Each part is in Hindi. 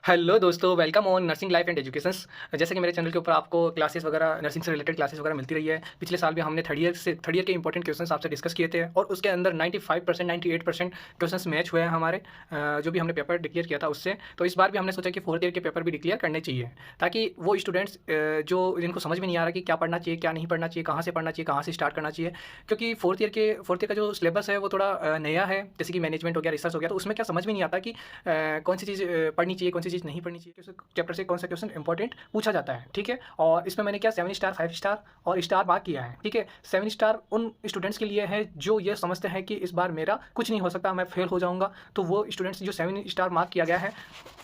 हेलो दोस्तों, welcome on nursing life and educations. जैसे कि मेरे चैनल के ऊपर आपको क्लासेस वगैरह नर्सिंग से रिलेटेड क्लासेस वगैरह मिलती रही है। पिछले साल भी हमने थर्ड ईयर के इंपॉर्टेंट क्वेश्चंस आपसे डिस्कस किए थे और उसके अंदर 95% 98% क्वेश्चंस मैच हुए हैं हमारे जो भी हमने पेपर डिक्लेयर किया था उससे। तो इस बार भी हमने सोचा कि फोर्थ ईयर के पेपर भी डिक्लेयर करने चाहिए, ताकि वो स्टूडेंट्स जो जिनको समझ में नहीं आ रहा कि क्या पढ़ना चाहिए, क्या नहीं पढ़ना चाहिए, कहाँ से पढ़ना चाहिए, कहाँ से स्टार्ट करना चाहिए। क्योंकि फोर्थ ईयर का जो सिलेबस है वो थोड़ा नया है, जैसे कि मैनेजमेंट हो गया, रिसर्च हो गया। तो उसमें क्या समझ में नहीं आता कि कौन सी चीज़ पढ़नी चाहिए, कौन सी चीज़ नहीं पढ़नी चाहिए, चैप्टर से कौन सा क्वेश्चन इंपॉर्टेंट पूछा जाता है। ठीक है, और इसमें मैंने क्या 7 स्टार 5 स्टार और स्टार मार्क किया है। ठीक है, 7 स्टार उन स्टूडेंट्स के लिए है जो ये समझते हैं कि इस बार मेरा कुछ नहीं हो सकता, मैं फेल हो जाऊंगा। तो वो स्टूडेंट्स जो 7 स्टार मार्क किया गया है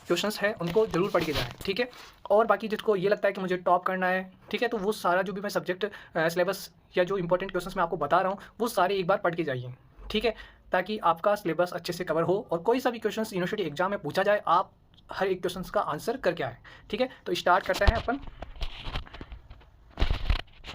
क्वेश्चंस है उनको जरूर पढ़ के जाएं। ठीक है, और बाकी जिसको ये लगता है कि मुझे टॉप करना है, ठीक है, तो वो सारा जो भी मैं सब्जेक्ट सिलेबस या जो इंपॉर्टेंट क्वेश्चंस मैं आपको बता रहा हूँ वो सारे एक बार पढ़ के जाइए। ठीक है, ताकि आपका सिलेबस अच्छे से कवर हो और कोई सा भी क्वेश्चन यूनिवर्सिटी एग्जाम में पूछा जाए आप हर एक क्वेश्चन का आंसर करके आए। ठीक है, तो स्टार्ट करते हैं अपन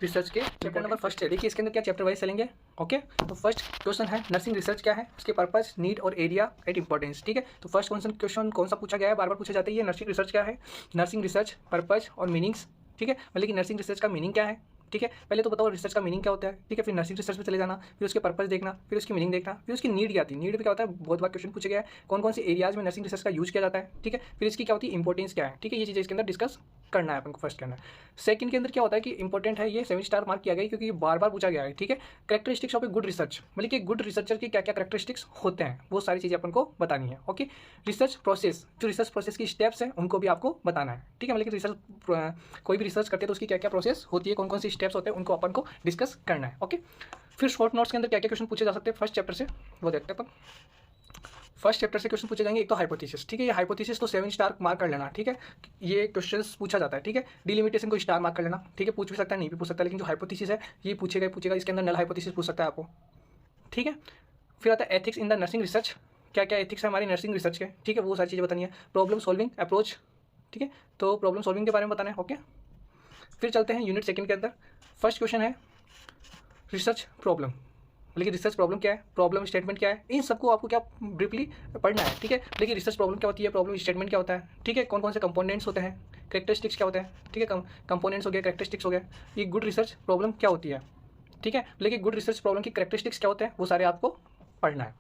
रिसर्च के चैप्टर नंबर फर्स्ट है। देखिए इसके अंदर क्या चैप्टर वाइज चलेंगे। ओके, तो फर्स्ट क्वेश्चन है नर्सिंग रिसर्च क्या है, उसके पर्पस, नीड और एरिया एंड इंपॉर्टेंस। ठीक है, तो फर्स्ट क्वेश्चन कौन सा पूछा गया है, बार बार पूछा जाता है, ये नर्सिंग रिसर्च क्या है, नर्सिंग रिसर्च पर्पस और मीनिंग्स। ठीक है, मतलब कि नर्सिंग रिसर्च का मीनिंग क्या है। ठीक है, पहले तो बताओ रिसर्च का मीनिंग क्या होता है। ठीक है, फिर नर्सिंग रिसर्च में चले जाना, फिर उसके पर्पस देखना, फिर उसकी मीनिंग देखना, फिर उसकी नीड क्या आती है। नीड भी क्या होता है, बहुत बार क्वेश्चन पूछा गया है, कौन कौन से एरियाज में नर्सिंग रिसर्च का यूज किया जाता है। ठीक है, फिर इसकी क्या होती है, इंपॉर्टेंस क्या है। ठीक है, ये चीज़ें इसके अंदर डिस्कस करना है अपन को फर्स्ट के अंदर। सेकंड के अंदर क्या होता है कि इंपॉर्टेंट है, ये 7 स्टार मार्क किया गया है क्योंकि बार बार पूछा गया है। ठीक है, characteristics of a good research, मतलब कि गुड रिसर्चर की क्या क्या कैरेक्टरिस्टिक्स होते हैं वो सारी चीज़ें अपन को बतानी है। ओके, रिसर्च प्रोसेस, जो रिसर्च प्रोसेस की स्टेप्स हैं उनको भी आपको बताना है। ठीक है, मतलब कि रिसर्च कोई भी रिसर्च करते हैं तो उसकी क्या क्या प्रोसेस होती है, कौन कौन सी स्टेप्स होते हैं, उनको अपन को डिस्कस करना है। ओके, फिर शॉर्ट नोट्स के अंदर क्या क्या क्वेश्चन पूछे जा सकते हैं फर्स्ट चैप्टर से वो देखते हैं अपन। फर्स्ट चैप्टर से क्वेश्चन पूछे जाएंगे। एक तो हाइपोथेसिस। ठीक है, ये हाइपोथेसिस तो 7 स्टार मार्क कर लेना। ठीक है, ये क्वेश्चन पूछा जाता है। ठीक है, डिलिमिटेशन को स्टार मार्क कर लेना। ठीक है, पूछ भी सकता है, नहीं भी पूछ सकता है, लेकिन जो हाइपोथेसिस है ये पूछेगा। इसके अंदर नल हाइपोथेसिस पूछ सकता है आपको। ठीक है, फिर आता है ethics in the nursing research, क्या क्या एथिक्स है हमारी नर्सिंग रिसर्च के। ठीक है, वो सारी चीज़ें बतानी है। Problem solving approach. ठीक है, तो प्रॉब्लम सॉल्विंग के बारे में बताना है। ओके, फिर चलते हैं यूनिट सेकंड के अंदर। फर्स्ट क्वेश्चन है रिसर्च प्रॉब्लम, मतलब कि रिसर्च प्रॉब्लम क्या है, प्रॉब्लम स्टेटमेंट क्या है, इन सबको आपको क्या ब्रीफली पढ़ना है। ठीक है, लेकिन रिसर्च प्रॉब्लम क्या होती है, प्रॉब्लम स्टेटमेंट क्या होता है। ठीक है, कौन कौन से कंपोनेंट्स होते हैं, कैरेक्टरिस्टिक्स क्या होते हैं। ठीक है, कंपोनेंट्स हो गया, कैरेक्टरिस्टिक्स हो गया, ये गुड रिसर्च प्रॉब्लम क्या होती है। ठीक है, लेकिन गुड रिसर्च प्रॉब्लम की कैरेक्टरिस्टिक्स क्या होते हैं वो सारे आपको पढ़ना है।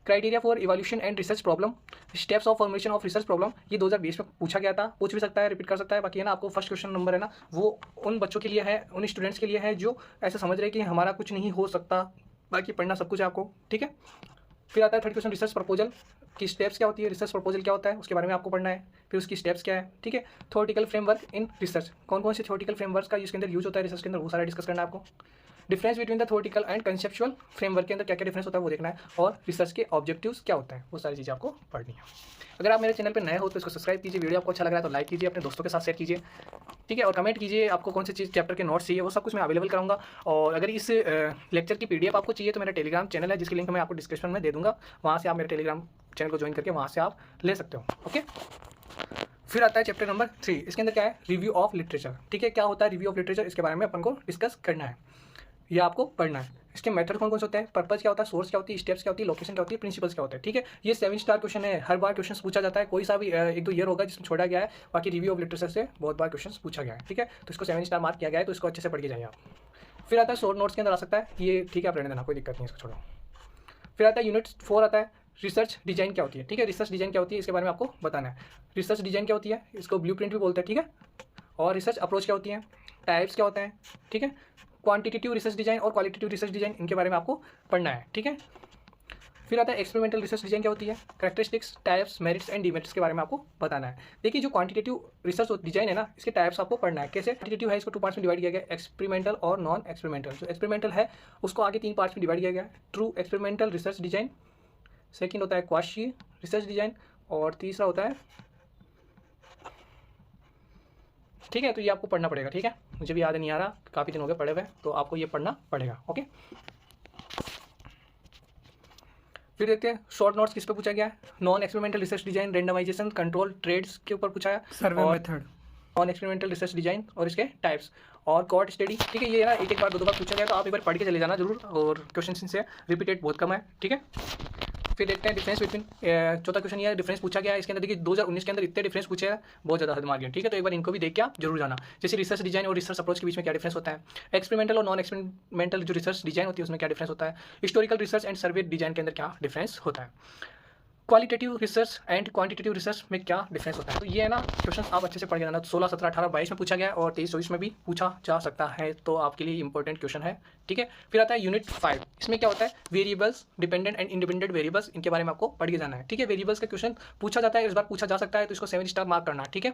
Criteria for evolution and research problem, steps of formation of research problem, ये 2020 में पूछा गया था, पूछ भी सकता है, रिपीट कर सकता है। बाकी है ना, आपको फर्स्ट क्वेश्चन नंबर है ना वो उन बच्चों के लिए है, उन स्टूडेंट्स के लिए है जो ऐसे समझ रहे हैं कि हमारा कुछ नहीं हो सकता, बाकी पढ़ना सब कुछ है आपको। ठीक है, फिर आता है थर्ड क्वेश्चन रिसर्च प्रपोजल की स्टेप्स क्या होती है, रिसर्च प्रपोजल क्या होता है उसके बारे में आपको पढ़ना है, फिर उसकी स्टेप्स क्या है। ठीक है, थ्योरेटिकल फ्रेमवर्क इन रिसर्च, कौन कौन से थ्योरेटिकल फ्रेमवर्क का इसके अंदर यूज होता है रिसर्च के अंदर, वो सारा डिस्कस करना है आपको। Difference between the theoretical and conceptual framework के अंदर क्या क्या डिफरेंस होता है वो देखना है, और रिसर्च के ऑब्जेक्टिव्स क्या होता है वो सारी चीज़ें आपको पढ़नी है। अगर आप मेरे चैनल पर नए हो तो इसको सब्सक्राइब कीजिए, वीडियो आपको अच्छा लग रहा है तो लाइक कीजिए, अपने दोस्तों के साथ शेयर कीजिए। ठीक है, और कमेंट कीजिए आपको कौन सी चीज़ चैप्टर के नोट्स चाहिए, वो सब कुछ मैं अवेलेबल कराऊंगा। और अगर इस लेक्चर की PDF आपको चाहिए तो मेरा टेलीग्राम चैनल है जिसकी लिंक मैं आपको डिस्क्रिप्शन में दे दूँगा, वहाँ से आप मेरे टेलीग्राम चैनल को ज्वाइन करके वहाँ से आप ले सकते हो। ओके, फिर आता है चैप्टर नंबर 3, इसके अंदर क्या है, रिव्यू ऑफ लिटरेचर। ठीक है, क्या होता है रिव्यू ऑफ लिटरेचर, इसके बारे में अपन को डिस्कस करना है, ये आपको पढ़ना है। इसके मेथड कौन कौन से होते हैं, पर्पस क्या होता है, सोर्स क्या होती है, स्टेप्स क्या होती है, लोकेशन क्या होती है, प्रिंसिपल्स क्या होते हैं। ठीक है, ये 7 स्टार क्वेश्चन है, हर बार क्वेश्चन पूछा जाता है, कोई सा भी 1-2 ईयर होगा जिसमें छोड़ा गया है, बाकी रिव्यू ऑफ लिटरेचर से बहुत बार क्वेश्चन पूछा गया है। ठीक है, तो इसको 7 स्टार मार्क किया गया है, तो इसको अच्छे से पढ़ के जाइए आप। फिर आता है शॉर्ट नोट्स के अंदर आ सकता है ये, ठीक है, आप रहने देना, कोई दिक्कत नहीं, इसको छोड़ो। फिर आता है यूनिट 4 आता है रिसर्च डिजाइन क्या होती है। ठीक है, रिसर्च डिजाइन क्या होती है इसके बारे में आपको बताना है। रिसर्च डिजाइन क्या होती है, इसको ब्लूप्रिंट भी बोलते हैं। ठीक है, और रिसर्च अप्रोच क्या होती है, टाइप्स क्या होते हैं। ठीक है, क्वांटिटेटिव रिसर्च डिजाइन और क्वालिटेटिव रिसर्च डिजाइन, इनके बारे में आपको पढ़ना है। ठीक है, फिर आता है एक्सपेरिमेंटल रिसर्च डिजाइन क्या होती है, characteristics, types, merits and demerits के बारे में आपको बताना है। देखिए जो क्वांटिटेटिव रिसर्च डिजाइन है ना, इसके टाइप्स आपको पढ़ना है। कैसे, क्वांटिटेटिव है इसको 2 पार्ट्स में डिवाइड किया गया, एक्सपेरिमेंटल और नॉन एक्सपेरिमेंटल। जो एक्सपेरिमेंटल है उसको आगे 3 पार्ट्स में डिवाइड किया गया, true experimental research design, second होता है क्वाशी रिसर्च डिजाइन, और तीसरा होता है, ठीक है, तो ये आपको पढ़ना पड़ेगा। ठीक है, मुझे भी याद नहीं आ रहा, काफ़ी दिन हो गए पढ़े हुए, तो आपको ये पढ़ना पड़ेगा। ओके, फिर देखते हैं शॉर्ट नोट्स किस पे पूछा गया है, non experimental research design, randomization, control, trades के ऊपर पूछा है, survey method, non experimental research design और इसके टाइप्स, और कॉर्ड स्टडी। ठीक है, ये ना एक बार 2 बार पूछा गया, तो आप एक बार पढ़ के चले जाना जरूर, और क्वेश्चन से रिपीटेड बहुत कम है। ठीक है, फिर देखते हैं डिफरेंस बिटवीन, चौथा क्वेश्चन ये है, डिफरेंस पूछा गया है इसके अंदर। देखिए 2019 के अंदर इतने डिफरेंस पूछे हैं, बहुत ज़्यादा हद मार गया, ठीक है। तो एक बार इनको भी देख के आप जरूर जाना, जैसे रिसर्च डिजाइन और रिसर्च अप्रोच के बीच में क्या डिफरेंस होता है, एक्सपेरिमेंटल और नॉन एक्सपेरिमेंटल जो रिसर्च डिजाइन होती है उसमें क्या डिफरेंस होता है, historical research and survey design के अंदर क्या डिफरेंस होता है, qualitative research and quantitative research में क्या डिफरेंस होता है। तो ये है ना क्वेश्चन आप अच्छे से पढ़ के जाना। 16, 17, 18, 22 में पूछा गया है और 23, 24 में भी पूछा जा सकता है, तो आपके लिए इंपॉर्टेंट क्वेश्चन है, ठीक है। फिर आता है यूनिट 5, इसमें क्या होता है, variables, dependent and independent variables, इनके बारे में आपको पढ़ के जाना है, ठीक है। वेरिएबल्स का क्वेश्चन पूछा जाता है, इस बार पूछा जा सकता है, तो इसको 7 स्टार मार्क करना, ठीक है।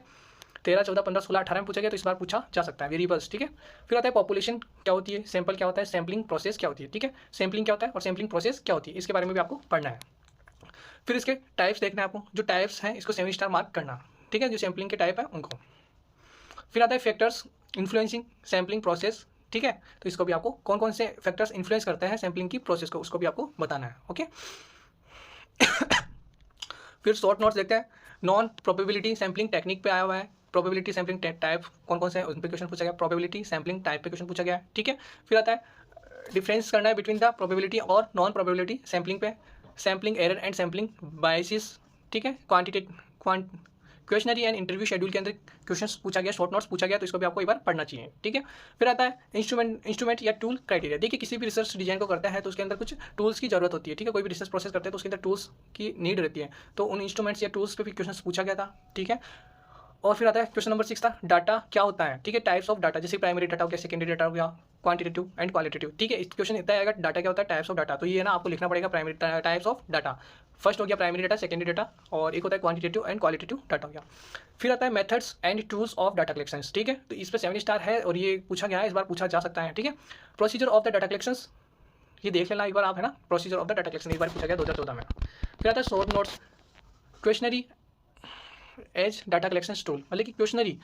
13, 14, 15, 16, 18 में पूछा गया, तो इस बार पूछा जा सकता है वेरिएबल्स, ठीक है। फिर आता है पॉपुलेशन क्या होती है, सैंपल क्या होता है, सैम्पलिंग प्रोसेस क्या होती है, ठीक है। सैम्पलिंग क्या होता है और सैम्पलिंग प्रोसेस क्या होती है, इसके बारे में भी आपको पढ़ना है। फिर इसके टाइप्स देखना है आपको, जो टाइप्स हैं इसको 7 स्टार मार्क करना, ठीक है, जो सैम्पलिंग के टाइप है उनको। फिर आता है फैक्टर्स इन्फ्लुएंसिंग सैम्पलिंग प्रोसेस, ठीक है। तो इसको भी आपको कौन कौन से फैक्टर्स इन्फ्लुएंस करते हैं सैम्पलिंग की प्रोसेस को, उसको भी आपको बताना है, ओके। फिर शॉर्ट नोट्स देखते हैं, नॉन प्रोबेबिलिटी सैम्पलिंग टेक्निक पे आया हुआ है, प्रोबेबिलिटी सैम्पलिंग टाइप कौन कौन से हैं उन पे क्वेश्चन पूछा गया, प्रोबेबिलिटी सैम्पलिंग टाइप पे क्वेश्चन पूछा गया है, ठीक है। फिर आता है डिफरेंस करना है बिटवीन द प्रोबेबिलिटी और नॉन प्रोबेबिलिटी सैम्पलिंग पे, sampling error and sampling biases, ठीक है। क्वेश्चनरी एंड इंटरव्यू शेड्यूल के अंदर क्वेश्चंस पूछा गया, शॉर्ट नोट्स पूछा गया, तो इसको भी आपको एक बार पढ़ना चाहिए, ठीक है। फिर आता है इंस्ट्रूमेंट या टूल क्राइटेरिया। देखिए किसी भी रिसर्च डिजाइन को करता है तो उसके अंदर कुछ टूल्स की जरूरत होती है, ठीक है। कोई भी रिसर्च प्रोसेस करते हैं तो उसके अंदर टूल्स की नीड रहती है, तो उन इंस्ट्रूमेंट्स या टूल्स पे भी क्वेश्चन पूछा गया था, ठीक है। और फिर आता है क्वेश्चन नंबर 6 था, डाटा क्या होता है, ठीक है। टाइप्स ऑफ डाटा, जैसे प्राइमरी डाटा हो गया, सेकेंडरी डाटा हो गया, क्वांटिटेटिव एंड क्वालिटेटिव, ठीक है। इस क्वेश्चन इतना आएगा, डाटा क्या होता है, टाइप्स ऑफ डाटा, तो ये ना आपको लिखना पड़ेगा, primary types of data, first हो गया प्राइमरी डाटा, सेकेंडरी डाटा, और एक होता है क्वांटिटेटिव एंड क्वालिटेटिव डाटा हो गया। फिर आता है methods and tools of data collection, ठीक है। तो इस पर 7 स्टार है और ये पूछा गया है, इस बार पूछा जा सकता है, ठीक है। Procedure of the data collection, ये देख लेना एक बार आप, है ना, procedure of the data collection, एक बार पूछा गया 2014 में। फिर आता है short notes, questionnaire as data collection tool, मतलब कि क्वेश्चनरी,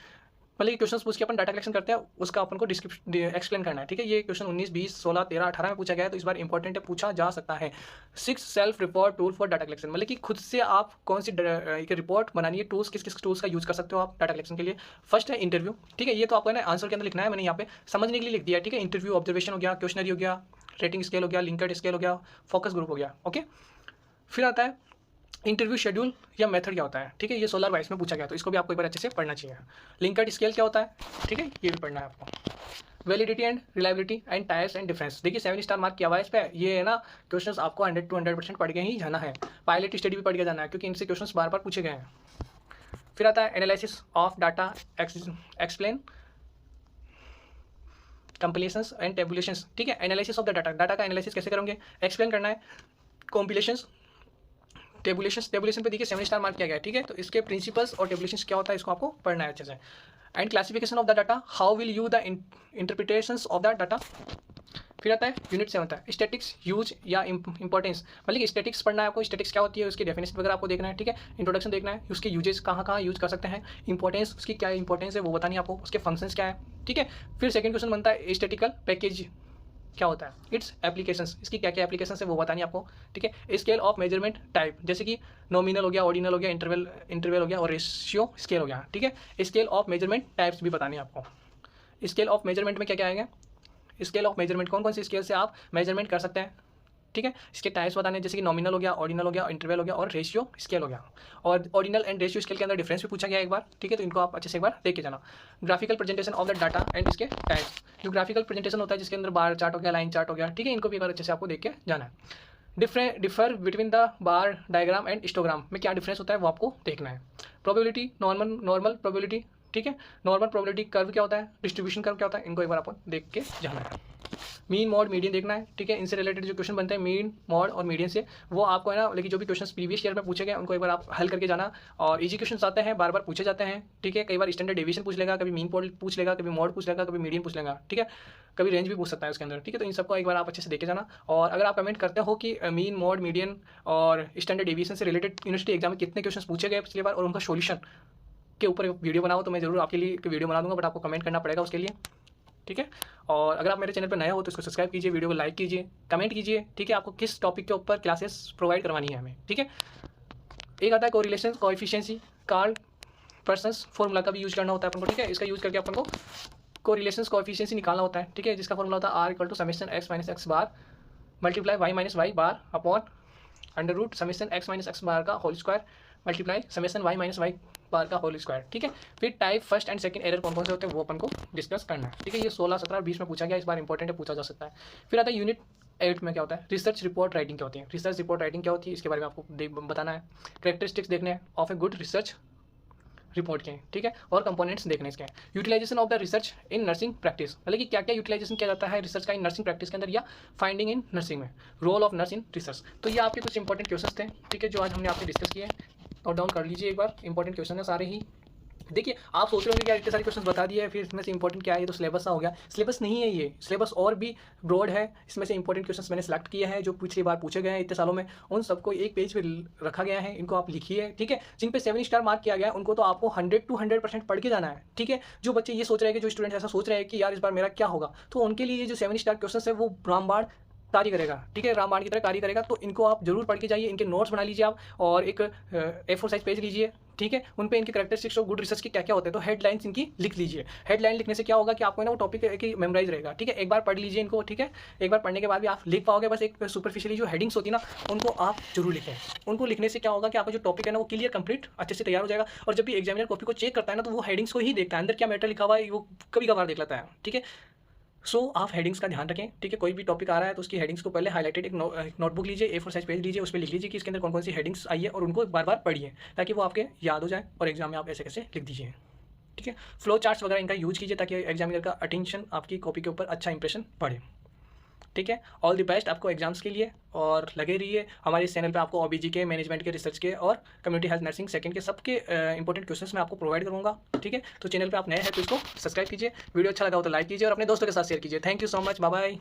मतलब कि क्वेश्चन पूछ के अपन डाटा कलेक्शन करते हैं, उसका अपन को डिस्क्रिप्शन एक्सप्लेन करना है, ठीक है। ये क्वेश्चन 19, 20, 16, 13, 18 में पूछा गया है, तो इस बार इंपॉर्टेंट है, पूछा जा सकता है। 6 self report tool for data collection, मतलब कि खुद से आप कौन सी एक रिपोर्ट बनानी है, टूल्स किस किस टूल्स का यूज कर सकते हो आप डाटा कलेक्शन के लिए। फर्स्ट है इंटरव्यू, ठीक है, ये तो आपको ना आंसर के अंदर लिखना है, मैंने यहाँ पे समझने के लिए लिख दिया, ठीक है। इंटरव्यू, ऑब्जर्वेशन हो गया, क्वेश्चनरी हो गया, रेटिंग स्केल हो गया, लिंक्ड स्केल हो गया, फोकस ग्रुप हो गया, ओके। फिर आता है इंटरव्यू शेड्यूल या मेथड क्या होता है, ठीक है, ये 16 22 में पूछा गया, तो इसको भी आपको एक बार अच्छे से पढ़ना चाहिए। लिंक्ड स्केल क्या होता है, ठीक है, ये भी पढ़ना है आपको। Validity and reliability and types and difference, देखिए 7 स्टार मार्क किया हुआ है इस पर, ये है ना क्वेश्चंस आपको 100 to 100% पढ़ के ही जाना है। पायलट स्टडी भी पढ़ के जाना है, क्योंकि इनसे क्वेश्चंस बार बार पूछे गए हैं। फिर आता है analysis of data, explain compilations and tabulations, ठीक है। Analysis of the data, data का एनालिसिस कैसे करोगे, एक्सप्लेन करना है, कॉम्पिलेशंस, टेबुलेशन पे देखिए 7 स्टार मार्क किया गया है, ठीक है। तो इसके प्रिंसिपल्स और टेबुलेशंस क्या होता है, इसको आपको पढ़ना है अच्छे से। And classification of the data, how will you the interpretations of the data. फिर आता है यूनिट 7 है स्टैटिक्स यूज या इंपॉर्टेंस, मतलब कि स्टैटिक्स पढ़ना है आपको, स्टैटिक्स क्या होती है, उसकी डेफिनेशन वगैरह आपको देखना है, ठीक है। इंट्रोडक्शन देखना है, उसके यूजेस कहाँ कहाँ यूज कर सकते हैं, इंपॉर्टेंस उसकी क्या इंपॉर्टेंस है वो बतानी है आपको, उसके फंक्शंस क्या है, ठीक है। फिर सेकंड क्वेश्चन बनता है स्टैटिकल पैकेज क्या होता है, इट्स एप्लीकेशंस, इसकी क्या क्या एप्लीकेशंस है वो बतानी आपको, ठीक है। स्केल ऑफ मेजरमेंट टाइप, जैसे कि नॉमिनल हो गया, ऑर्डिनल हो गया, इंटरवल हो गया और रेशियो स्केल हो गया, ठीक है। स्केल ऑफ मेजरमेंट टाइप्स भी बतानी है आपको। स्केल ऑफ मेजरमेंट में क्या क्या आएगा, स्केल ऑफ मेजरमेंट कौन कौन सी स्केल से आप मेजरमेंट कर सकते हैं, ठीक है। इसके टाइप्स बताने, जैसे कि नॉमिनल हो गया, ऑर्डिनल हो गया, इंटरवल हो गया और रेशियो स्केल हो गया। और ऑर्डिनल एंड रेशियो स्केल के अंदर डिफरेंस भी पूछा गया एक बार, ठीक है, तो इनको आप अच्छे से एक बार देख के जाना। Graphical presentation of the data and इसके टाइप्स, जो ग्राफिकल प्रेजेंटेशन होता है जिसके अंदर बार चार्ट हो गया, लाइन चार्ट हो गया, ठीक है, इनको भी एक बार अच्छे से आपको देख के जाना है। Differ between the bar diagram and histogram में क्या डिफरेंस होता है वो आपको देखना है। प्रोबेबिलिटी, नॉर्मल प्रोबेबिलिटी, ठीक है, नॉर्मल प्रोबेबिलिटी कर्व क्या होता है, डिस्ट्रीब्यूशन कर्व क्या होता है, इनको एक बार आपको देख के जाना है। मीन मॉड मीडियन देखना है, ठीक है, इनसे रिलेटेड जो क्वेश्चन बनते हैं मीन मॉड और मीडियन से, वो आपको है ना, लेकिन जो भी क्वेश्चन प्रीवियस ईयर में पूछे गए उनको एक बार आप हल करके जाना। और इजी क्वेश्चन आते हैं, बार बार पूछे जाते हैं, ठीक है, कई बार स्टैंडर्ड डेविएशन पूछ लेगा, कभी मीन पूछ लेगा, कभी मॉड पूछ लेगा, कभी मीडियन पूछ लेगा, ठीक है, कभी रेंज भी पूछ सकता है उसके अंदर, ठीक है। तो इन सबको एक बार आप अच्छे से देखे जाना। और अगर आप कमेंट करते हो कि मीन मॉड मीडियन और स्टैंडर्ड डेविएशन से रिलेटेड यूनिवर्सिटी एग्जाम में कितने क्वेश्चन पूछे गए पिछली बार और उनका सोल्यूशन के ऊपर वीडियो बनाओ, तो मैं जरूर आपके लिए एक वीडियो बना दूंगा, बट आपको कमेंट करना पड़ेगा उसके लिए, ठीक है। और अगर आप मेरे चैनल पर नए हो तो इसको सब्सक्राइब कीजिए, वीडियो को लाइक कीजिए, कमेंट कीजिए, ठीक है, आपको किस टॉपिक के ऊपर क्लासेस प्रोवाइड करवानी है हमें, ठीक है। एक आता है कोरिलेशन कोएफिशिएंसी, कार्ल पर्सन्स फॉर्मूला का भी यूज करना होता है अपन को, ठीक है। इसका यूज करके अपन को कोरिलेशन कोएफिशिएंसी निकालना होता है, ठीक है, जिसका फॉर्मूला होता है R = summation x - x bar multiply y - y bar upon under root summation x minus x bar का whole square multiply summation y minus y bar का होल स्क्वायर। ठीक है, फिर type first and second error कौन कौन से होते हैं वो अपन को डिस्कस करना है। ठीक है, ये 16, 17 और 20 में पूछा गया, इस बार इंपॉर्टेंट है, पूछा जा सकता है। फिर आता है यूनिट 8 में क्या होता है, रिसर्च रिपोर्ट राइटिंग क्या होती है। रिसर्च रिपोर्ट राइटिंग क्या होती है इसके बारे में आपको बताना है। कैरेक्टरिस्टिक्स देखने हैं of a good research report के, ठीक है, और कंपोनेंट्स देखने इसके। Utilization of the research in nursing practice, मतलब कि क्या क्या यूटिलाइजेशन किया जाता है रिसर्च का इन नर्सिंग प्रैक्टिस के अंदर, या फाइंडिंग इन नर्सिंग में, role of nurse in research. तो ये आपके कुछ इंपॉर्टेंट क्वेश्चन थे, ठीक है, जो आज हमने आपसे डिस्कस किए हैं। नोट डाउन कर लीजिए एक बार, इंपॉर्टेंट क्वेश्चन है सारे ही। देखिए आप सोच रहे होंगे कि यार इतने सारे क्वेश्चन बता दिए, फिर इसमें से इंपॉर्टेंट क्या है, ये तो सिलेबस सा हो गया। सिलेबस नहीं है, ये सिलेबस और भी ब्रॉड है। इसमें से इंपॉर्टेंट क्वेश्चन मैंने सेलेक्ट किए हैं जो पिछली बार पूछे गए हैं इतने सालों में, उन सबको एक पेज पे रखा गया है, इनको आप लिखिए। ठीक है, जिन पे 7 स्टार मार्क किया गया है उनको तो आपको 100 to 100% पढ़ के जाना है। ठीक है, जो बच्चे ये सोच रहे हैं कि जो स्टूडेंट ऐसा सोच रहे हैं कि यार इस बार मेरा क्या होगा, तो उनके लिए जो 7 स्टार क्वेश्चन है वो रामबाण कार्य करेगा। ठीक है, रामबाण की तरह कार्य करेगा, तो इनको आप जरूर पढ़ के जाइए। इनके नोट्स बना लीजिए आप, और एक A4 साइज पेज लीजिए। ठीक है, उन पे इनके कैरेक्टरिस्टिक्स ऑफ गुड रिसर्च के क्या क्या होते हैं, तो हेडलाइंस इनकी लिख लीजिए। हेडलाइन लिखने से क्या होगा कि आपको ना वो टॉपिक की मेमोराइज रहेगा। ठीक है, एक बार पढ़ लीजिए इनको। ठीक है, एक बार पढ़ने के बाद भी आप लिख पाओगे, बस एक सुपरफिशियली जो हेडिंग्स होती है ना उनको आप जरूर लिखें। उनको लिखने से क्या होगा कि आपका जो टॉपिक है ना वो क्लियर कंप्लीट अच्छे से तैयार हो जाएगा। और जब भी एग्जामिनर कॉपी को चेक करता है ना तो वो हेडिंग्स को ही देखता है, अंदर क्या मैटर लिखा हुआ है वो कभी कभार देख लेता है। ठीक है, सो आप हेडिंग्स का ध्यान रखें। ठीक है, कोई भी टॉपिक आ रहा है तो उसकी हेडिंग्स को पहले हाईलाइटेड एक नोटबुक लीजिए, A4 साइज पेज लीजिए, उस पर लिख लीजिए कि इसके अंदर कौन कौन सी हेडिंग्स आई है, और उनको बार बार पढ़िए ताकि वो आपके याद हो जाए और एग्जाम में आप ऐसे कैसे लिख दीजिए। ठीक है, फ्लो चार्ट्स वगैरह इनका यूज कीजिए ताकि एग्जामिनर का अटेंशन आपकी कॉपी के ऊपर अच्छा इंप्रेशन पड़े। ठीक है, ऑल द बेस्ट आपको एग्जाम्स के लिए, और लगे रहिए हमारे इस चैनल पे। आपको OBG के, मैनेजमेंट के, रिसर्च के और कम्युनिटी हेल्थ नर्सिंग सेकंड के सबके इंपॉर्टेंट क्वेश्चंस मैं आपको प्रोवाइड करूँगा। ठीक है, तो चैनल पे आप नए हैं तो इसको सब्सक्राइब कीजिए, वीडियो अच्छा लगा हो तो लाइक कीजिए और अपने दोस्तों के साथ शेयर कीजिए। Thank you so much, bye bye.